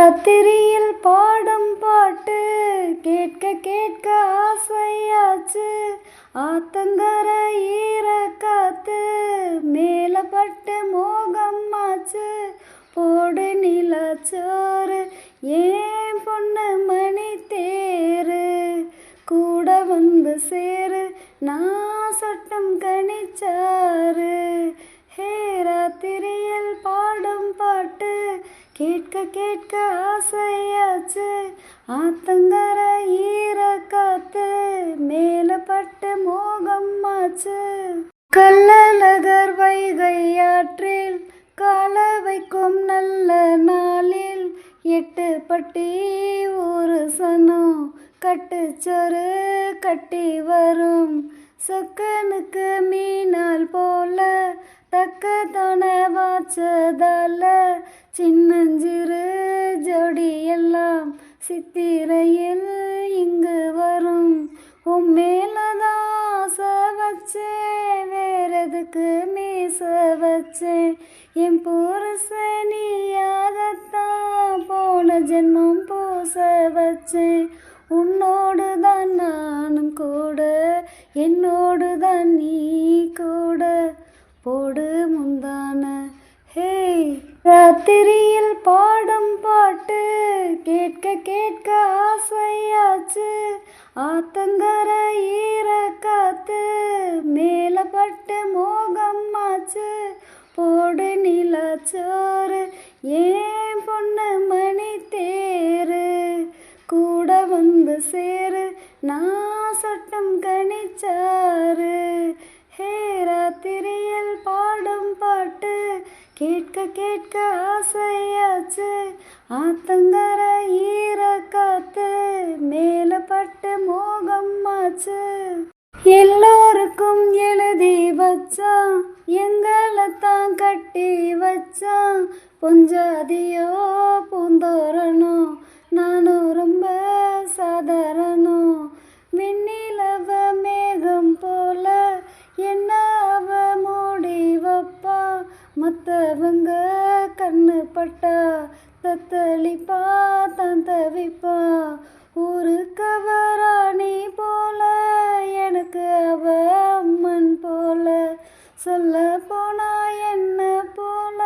ராத்திரியில் பாடும் பாட்டு கேட்க கேட்க ஆசையாச்சு. ஆத்தங்கர ஈர காத்து மேல பட்டு மோகம் ஆச்சு. போடு நிலச்சோறு ஏன் பொண்ணு மணி தேரு கூட வந்து சேரு நான் சொட்டும் கனிச்சாரு. ஹே ராத்திரியில் பாடும் பாட்டு கேட்க கேட்க ஆசையாச்சு. ஆத்தங்கர ஈர காத்து மேல பட்டு மோகம் ஆச்சு. கள்ளழகர் வைகை ஆற்றில் கால வைக்கும் நல்ல நாளில் 8 பட்டி ஒரு சனம் கட்டுச்சொரு கட்டி வரும். சொக்கனுக்கு மீனால் போல தக்க தொண வாச்சதால சின்னஞ்சிறு ஜோடி எல்லாம் சித்திரையில் இங்கு வரும். உன் மேலதான் ஆசை வச்சேன் வேறெதுக்கு மீச வச்சேன். என் புருஷனியாகத்தான் போன ஜென்மம் பூச வச்சேன். உன்னோடு தான் நானும் கூட என்னோடு தான் நீ கூட போடு முந்தான. ஹே ராத்திரியில் பாடும் பாட்டு கேட்க கேட்க ஆசையாச்சு. ஆத்தங்கர ஈர காத்து மேல பட்டு மோகம் ஆச்சு. போடு நிலச்சோறு ஏன் பொண்ணு மணி தேரு கூட வந்து சேரு நான் சொட்டும் கனிச்சாரு. ஹே ராத்திரியில் பாடும் பாட்டு கேட்க கேட்க ஆசையாச்சு. ஆத்தங்கர ஈர காத்து மேல பட்டு மோகம் ஆச்சு. எல்லோருக்கும் எழுதி வச்சான் எங்களைத்தான் கட்டி வச்சான். பொஞ்சாதியோ பூந்தோரணோ நானும் ரொம்ப சாதாரணம். வெண்ணிலவ மேகம் போல என்ன அவ மூடி வைப்பா. மற்றவங்க கண்ணு பட்டா தத்தளிப்பா தான் தவிப்பா. ஒரு கவராணி போல எனக்கு அவ அம்மன் போல. சொல்ல போனா என்ன போல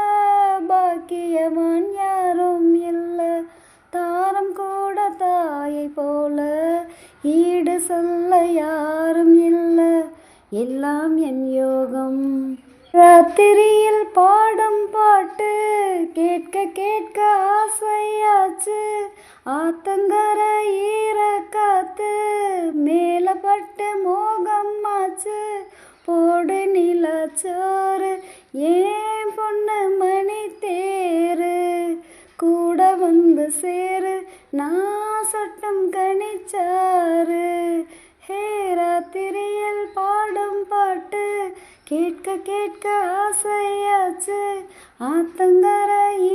பாக்கியவான் யாரும் இல்லை. தாரம் கூட தாயை போல ஈடு சொல்ல யாரும் இல்லை. எல்லாம் என் யோகம். ராத்திரியில் பாடும் பாட்டு கேட்க கேட்க ஆசையாச்சு. ஆத்தங்கர ஈர காத்து மேல பட்டு மோகம் ஆச்சு. போடு நிலச்சோறு ஏன் பொண்ணு மணி தேரு கூட வந்து சேரு நான் சொட்டும் கனிச்சாரு. ஹே ராத்திரியில் பாடும் பாட்டு கேட்க கேட்க ஆசையாச்சு. ஆத்தங்கர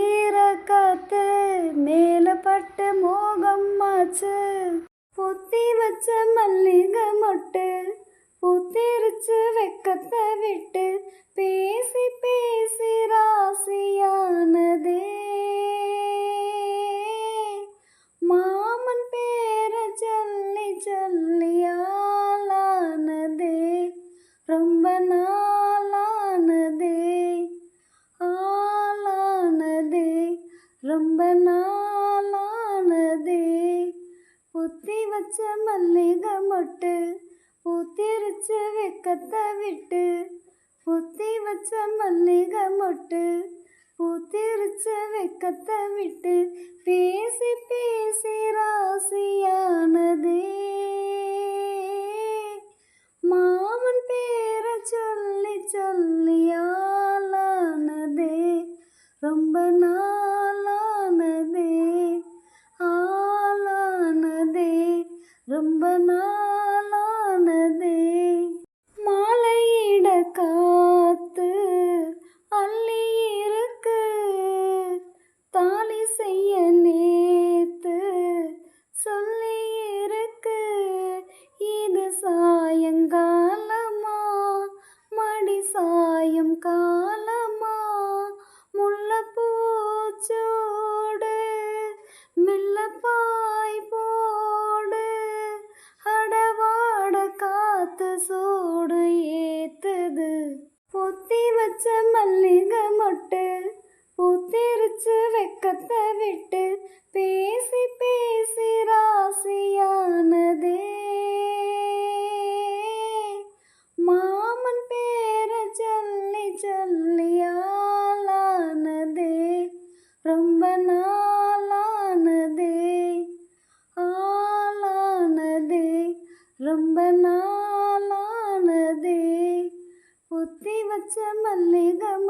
ஈர காத்து மேல பட்டு மோகம் ஆச்சு. பொத்தி வச்ச மல்லிகை மொட்டு பூத்திருச்சு வெக்கத்தை விட்டு பேசி பேசி ராசியானதே. மாமன் பேர சொல்லி சொல்லி ஆளானதே. ரொம்ப நாளானதே ஆளானதே ரொம்ப நாளானதே. புத்தி வச்ச மல்லிகை மொட்டு பூத்திருச்சு வெக்கத்தை விட்டு. புத்தி வச்ச மல்லிகை மொட்டு பூத்திருச்சு வெக்கத்தை விட்டு பேசி பேசி ராசியானதே. மாமன் பேர சொல்லி சொல்லி ஆளானதே. ரொம்ப நாளானதே ஆளானதே ரொம்ப நாளானதே. மாலையிட காத்து அள்ளி இருக்கு தாலி செய்ய நேத்து சொல்லி இருக்கு. இது சாயங்காலமா மடி சாயம் காலமா முல்லைப்பூச்சோடு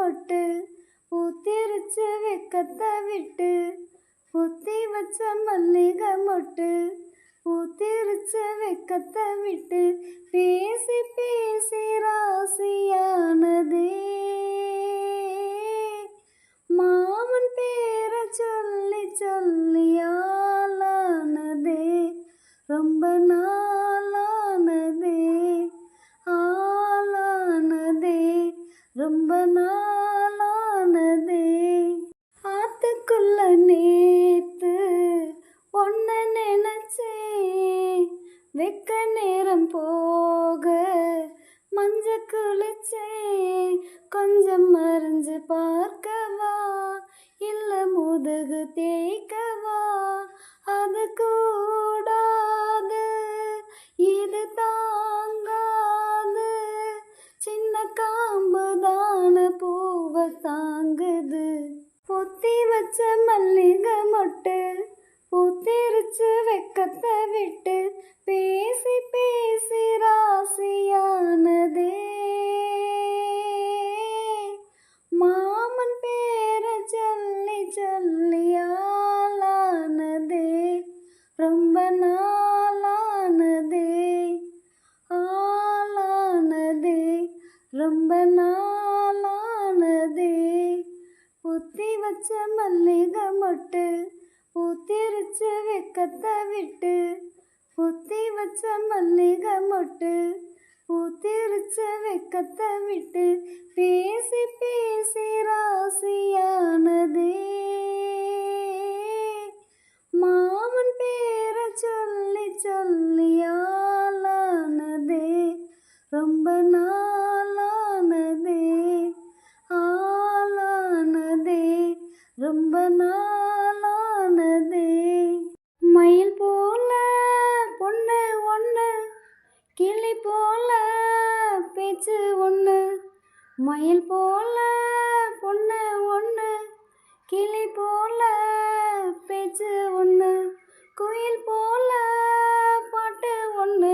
மொட்டு பூத்திருச்சு வெக்கத்தை விட்டு புத்தி வச்ச மல்லிகை மொட்டு பூத்திருச்சு வெக்கத்தை விட்டு பேசி பேசி ராசியானதே மாமன் பேரை சொல்லி சொல்லி ஆளானதே ரொம்ப நாளானதே ஆளானதே ரொம்ப நாளானதே ஆத்துக்குள்ள நேத்து ஒன்ன நினைச்சேன் வெக்க நேரம் போக மஞ்ச குளிச்சேன் கொஞ்சம் மறைஞ்சு பார்க்கவா இல்ல முதுகு தேய்க்கவா அது கூடாது இது தாங்காது சின்ன காம்பு தான பூவை தாங்குது பொத்தி வச்ச மல்லிகை மொட்டு பூத்திருச்சு வெக்கத்தை விட்டு பேசி பேசி ராசியானதே மாமன் பேரை சொல்லி சொல்லி ஆளானதே ரொம்ப நாளானதே ஆளானதே ரொம்ப நாளானதே புத்தி வச்ச மல்லிகை மொட்டு பூத்திருச்சு வெக்கத்தை விட்டு புத்தி வச்ச மல்லிகை மொட்டு பூத்திருச்சு வெக்கத்தை விட்டு பேசி பேசி ராசியானதே மாமன் பேரை சொல்லி சொல்லி ஆளானதே ரொம்ப நாளானதே ஆளானதே ரொம்ப நாளானதே மயில் போல பொண்ணு ஒன்று கிளி போல பேச்சு ஒன்று மயில் போல பொண்ணு ஒன்று கிளி போல பேச்சு ஒன்று குயில் போல பாட்டு ஒன்று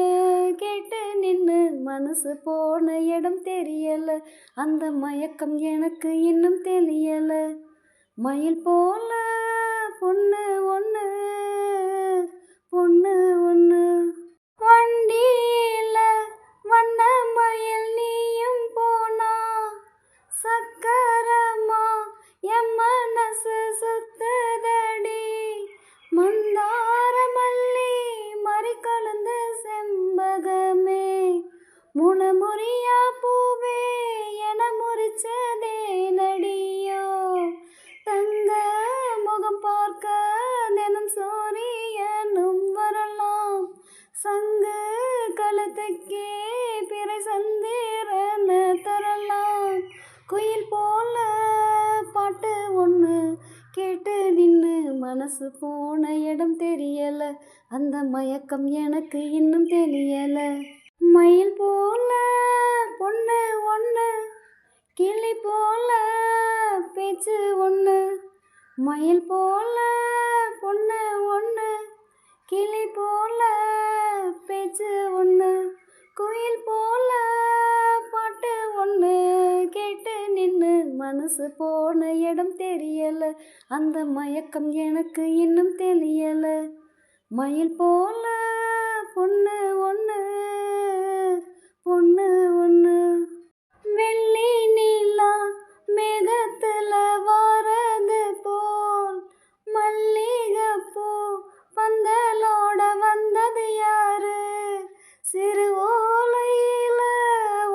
கேட்டு நின்று மனசு போன இடம் தெரியல அந்த மயக்கம் எனக்கு இன்னும் தெரியல மயில் போல பொண்ணு ஒன்று பொண்ணு ஒன்று வண்டியில வண்ண மயில் நீயும் போனா சக்கரமா என் மனசு சுத்துதடி மந்தார மல்லி மறிக்கொழுந்த செம்பகமே முனமுறியா பூவே என முறிச்சதே நடியோ தங்க முகம் பார்க்க தினம் சூரியனும் வரலாம் சங்கு கழுத்துக்கே பிறை சந்திரன தரலாம் குயில் போல பாட்டு ஒன்று கேட்டு நின்று மனசு போன இடம் தெரியல அந்த மயக்கம் எனக்கு இன்னும் தெரியல மயில் போல பொண்ணு ஒன்று கிளி போல பேச்சு ஒன்று மயில் போல பொண்ணு ஒன்று கிளி போல பேச்சு ஒன்று குயில் போல பாட்டு ஒன்று கேட்டு நின்று மனசு போன இடம் தெரியல அந்த மயக்கம் எனக்கு இன்னும் தெரியல மயில் போல பொண்ணு ஒன்று பொண்ணு ஒன்று வெள்ளி நீலா மேகத்துல வாரது போல் மல்லிகைப்பூ பந்தலோட வந்தது யாரு சிறு ஓலையில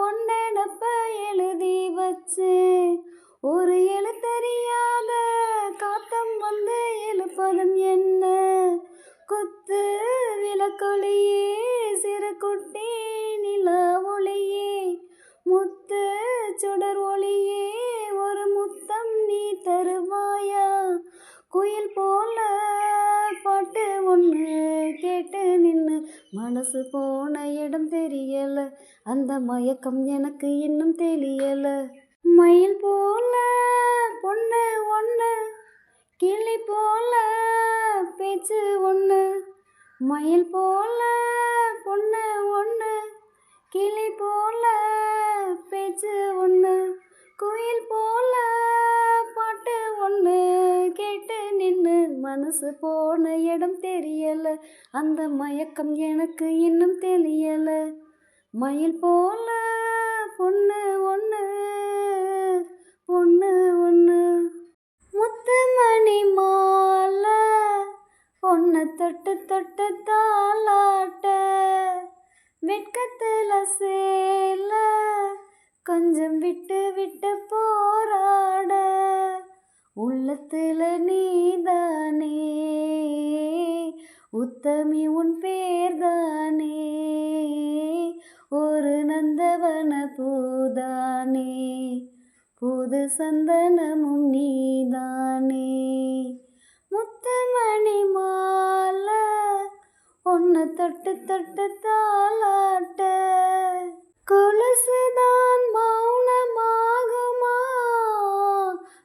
ஒன்னெனப்ப எழுதி வச்சேன் ஒரு எழுத்தறியாத காத்தம் வந்து எழுப்பதும் என்ன குத்து விளக்கொளியே சிறு குட்டி நில ஒளியே முத்து சுடர் ஒளியே ஒரு முத்தம் நீ தருவாயா குயில் போல பாட்டு ஒன்று கேட்டு நின்று மனசு போன இடம் தெரியல அந்த மயக்கம் எனக்கு இன்னும் தெரியல மயில் போல பொண்ணு ஒன்று கிளி போல பேச்சு ஒன்று மயில் போல பொண்ணு ஒன்று கிளி போல பேச்சு ஒன்று குயில் போல மனசு போன இடம் தெரியல, அந்த மயக்கம் எனக்கு இன்னும் தெரியல. மயில் போல பொண்ணு ஒன்று பொண்ணு ஒன்று, முத்துமணி மாலை பொண்ணை தொட்டு தொட்டு தாலாட்ட, வெட்கத்துல சேல கொஞ்சம் விட்டு விட்டு போராட, உள்ளத்துல நீதானே உத்தமி உன் பேர்தானே, ஒரு நந்தவன பூதானே, புது சந்தனமும் நீதானே. முத்துமணி மாலை உன்னை தொட்டு தொட்டு தாலாட்ட, கொலுசுதான் மௌனமாகுமா,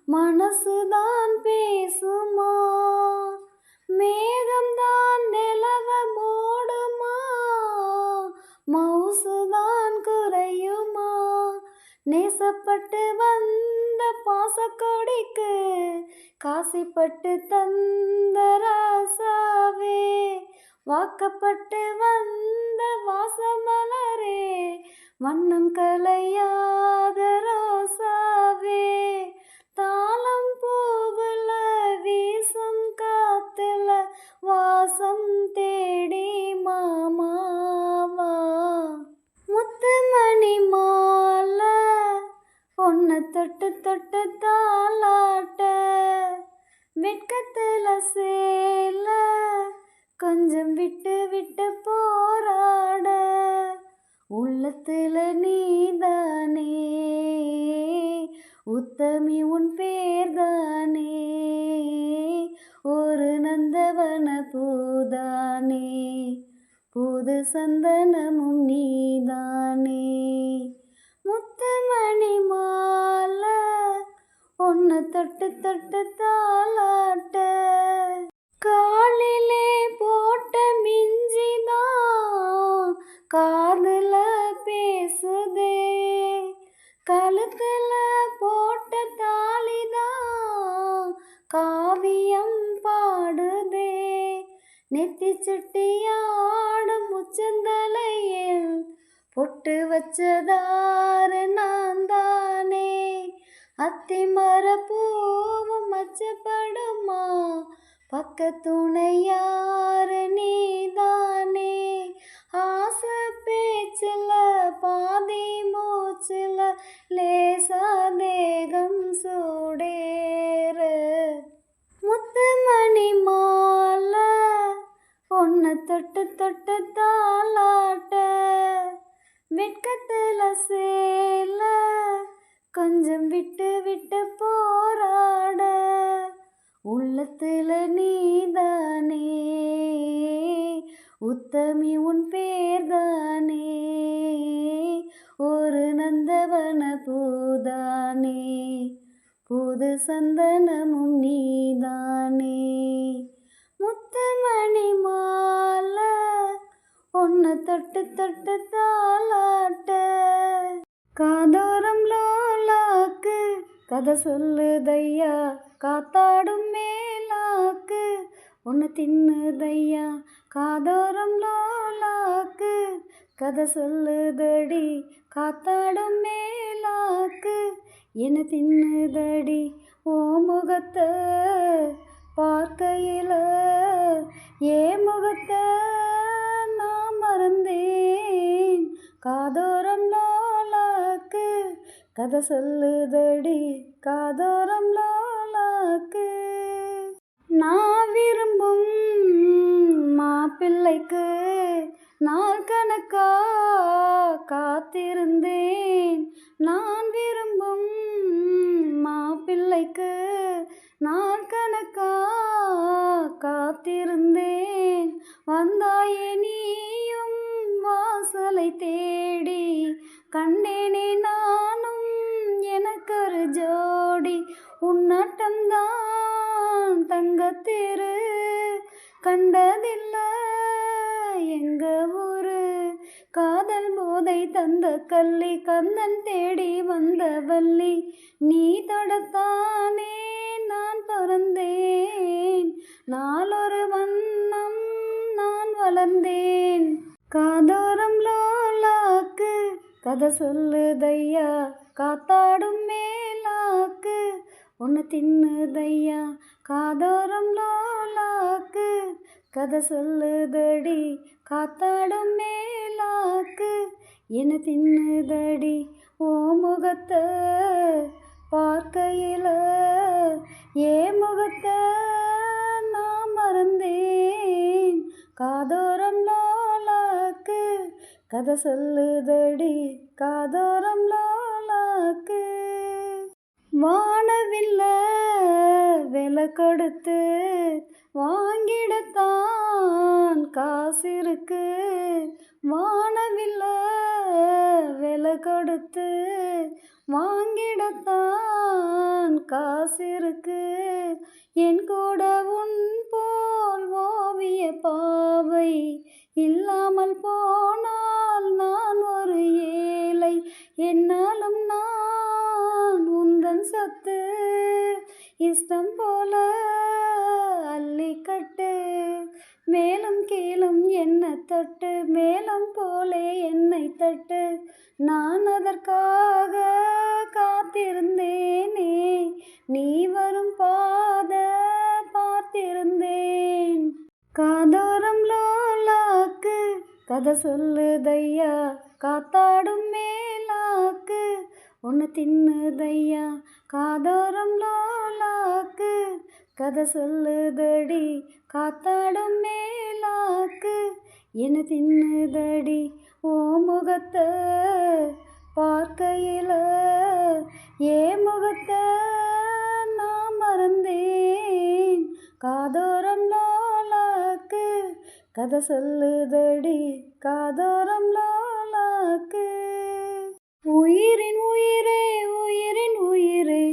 மனசுதான் பேசுமா, மேகம்தான் நிலவ மூடுமா, மவுசுதான் குறையுமா, நேசப்பட்டு வந்த பாசக்கொடிக்கு காசிப்பட்டு தந்த ராசாவே, வாக்கப்பட்டு வந்த வாசமலரே, வண்ணம் கலையாத ரோசாவே, தாளம் பூவுல வீசும் காத்துல வாசம் தேடி மாமாவா. முத்துமணி மாலை பொண்ணை தொட்டு தொட்டு தாலாட்ட, வெட்கத்துல சேல கொஞ்சம் விட்டு விட்டு போராட, உள்ளத்துல நீதானே உத்தமி உன் பேர்தானே, ஒரு நந்தவன பூதானே, புது சந்தனமும் நீதானே. முத்துமணி மாலை உன்னை தொட்டு தொட்டு தாலாட்ட, காலிலே போட்ட மிஞ்சிதான் காதுல பேசுதே, கழுத்துல போட்ட தாலிதான் காவியம் பாடுதே, நெத்தி சுட்டியாடும் முச்சந்தலையில் பொட்டு வச்சதாறு நான் தானே, அத்திமர பூவும் அச்சப்படுமா, பக்கத்துணை யாரு நீதானே, ஆசை பேச்சில் பாதி மூச்சில் லேசா தேகம் சூடேற, முத்துமணி மாலை பொண்ணை தொட்டு தொட்டு தாலாட்ட, வெட்கத்துல சேல கொஞ்சம் விட்டு விட்டு போராட, உள்ளத்துல நீதானே உத்தமி உன் பேர்தானே, ஒரு நந்தவன பூதானே, புது சந்தனமும் நீதானே. முத்துமணி மாலை உன்னை தொட்டு தொட்டு தாலாட்ட, காதோரம் லோலாக்கு கதை சொல்லுதையா, காத்தாடும் மேலாக்கு உன்னை தின்னுதையா, காதோரம் லோலாக்கு கதை சொல்லுதடி, காத்தாடும் மேலாக்கு என்னை தின்னுதடி, ஓ முகத்தை பார்க்கையில ஏ முகத்தை நான் மறந்தேன், காதோரம் லோலாக்கு கதை சொல்லுதடி, காதோரம் லோலாக்கு. நான் விரும்பும் மாப்பிள்ளைக்கு நாள் கணக்கா காத்திருந்தேன், நான் விரும்பும் மாப்பிள்ளைக்கு நாள் கணக்கா காத்திருந்தேன், வந்தாயே நீயும் வாசலை தேடி, கண்டேனே நானும் எனக்கு ஒரு ஜோடி, உன்னாட்டம்தான் தங்கத்திரு கண்டதில்லை எங்க ஊரு, காதல் போதை தந்த கள்ளி கந்தன் தேடி வந்த வள்ளி, நீ தொடத்தானே நான் பறந்தேன், நாளொரு வண்ணம் நான் வளர்ந்தேன். காதோரம் லோலாக்கு கதை சொல்லுதையா, காத்தாடும் மேலாக்கு ஒன்று தின்னுதையா. காதோரம் லோலாக்கு கதை சொல்லுதடி, காத்தாடும் மேலாக்கு என்ன தின்னுதடி. ஓ முகத்தை பார்க்கையில ஏ முகத்தை நான் மறந்தேன். காதோரம் லோலாக்கு கதை சொல்லுதடி, காதோரம் லோலாக்கு. வானவில்ல விலை கொடுத்து வாங்கிடத்தான் காசிருக்கு. வானவில்ல விலை கொடுத்து வாங்கிடத்தான் காசிருக்கு. என் கூட உன் போல் ஓவிய பாவை இல்லாமல் போனால் நான் ஒரு ஏழை. என்னாலும் நான் உந்தன் சொத்து, இஷ்டம் போல அள்ளிக்கட்டு. மேலும் கீழும் என்ன தொட்டு, மேலும் போலே என்னை தட்டு. நான் அதற்காக காத்திருந்தேனே, நீ வரும் பாத பார்த்திருந்தேன். காதோரம் லோலாக்கு கதை சொல்லுதையா, காத்தாடும் மேலாக்கு ஒன்று தின்னுதையா. காதோரம் லோலாக்கு கதை சொல்லுதடி, காத்தாடும் மேலாக்கு என்ன தின்னுதடி. ஓ முகத்தை பார்க்கையில ஏ முகத்தை நான் மறந்தேன். காதோரம் லோலாக்கு கதை சொல்லுதடி, காதோரம் லோலாக்கு. உயிரின் உயிரே உயிரின் உயிரே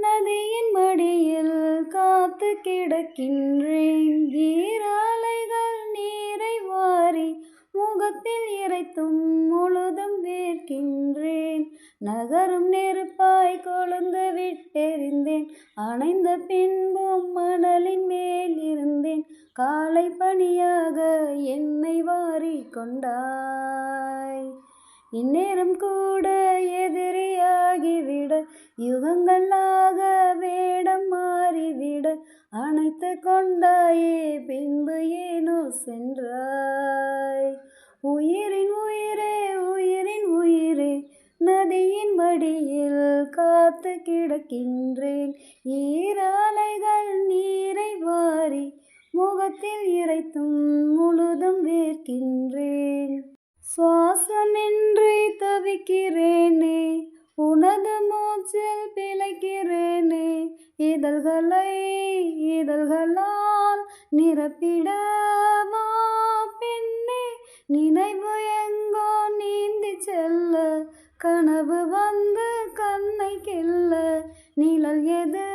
நதியின் மடியில் காத்து கிடக்கின்றேன். ஈராலைகள் நீரை வாரி முகத்தில் இறைத்தும் முழுதும் வேர்க்கின்றேன். நகரும் நெருப்பாய் கொழுந்து விட்டெறிந்தேன், அணைந்த பின்பும் மணலின் மேல் இருந்தேன். காலை பனியாக என்னை வாரி கொண்டாய், இந்நேரம் கூட எதிரியாகிவிட, யுகங்களாக வேடம் மாறிவிட அணைத்து கொண்டாயே, பின்பு ஏனோ சென்றாய். உயிரின் உயிரே உயிரின் உயிரே நதியின் மடியில் காத்து கிடக்கின்றேன். ஈராலைகள் நீரை வாரி முகத்தில் இறைத்தும் முழுதும் வேர்க்கின்றேன். சுவாசமின்றி தவிக்கிறேனே, உனது மூச்சில் பிழைக்கிறேனே. இதழ்களால் நிரப்பிடவா பெண்ணே, நினைவு எங்கோ நீந்தி செல்ல, கனவு வந்து கண்ணை கில்ல. நிழல் எது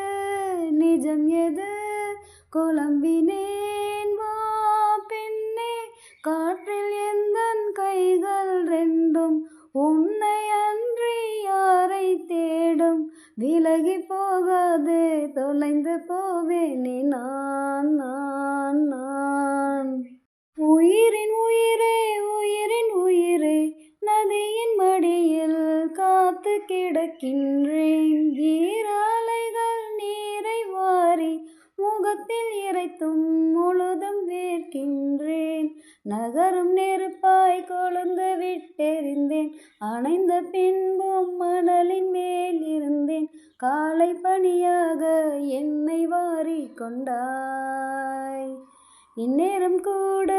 நிஜம் எது குழம்பினேன் வா பெண்ணே. காற்றில் எந்தன் கைகள் ரெண்டும் உன்னை அன்றி யாரை தேடும். விலகி போகாது தொலைந்து போவேனே நான் நான் நான். உயிரின் உயிரே உயிரின் உயிரே நதியின் மடியில் காத்து கிடக்கின்றேன். ஈராலைகள் நீரை வாரி முகத்தில் இறைத்தும் முழுதும் வேர்க்கின்றேன். நகரும் நெருப்பாய் கொழுந்து விட்டெறிந்தேன், அணைந்த பின்பும் மணலின் மேல் இருந்தேன். காலை பனியாக என்னை வாரி கொண்டாய், இந்நேரம் கூட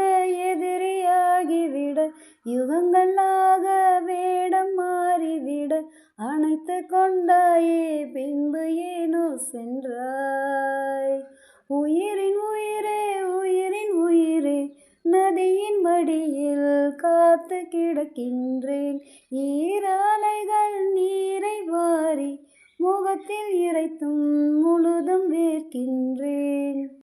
எதிரியாகிவிட, யுகங்களாக வேடம் மாறிவிட அணைத்து கொண்டாயே, பின்பு ஏனோ சென்றாய். உயிரின் உயிரே உயிரின் உயிரே நதியின் மடியில் காத்து கிடக்கின்றேன். ஈராலைகள் நீரை வாரி முகத்தில் இறைத்தும் முழுதும் வேர்க்கின்றேன்.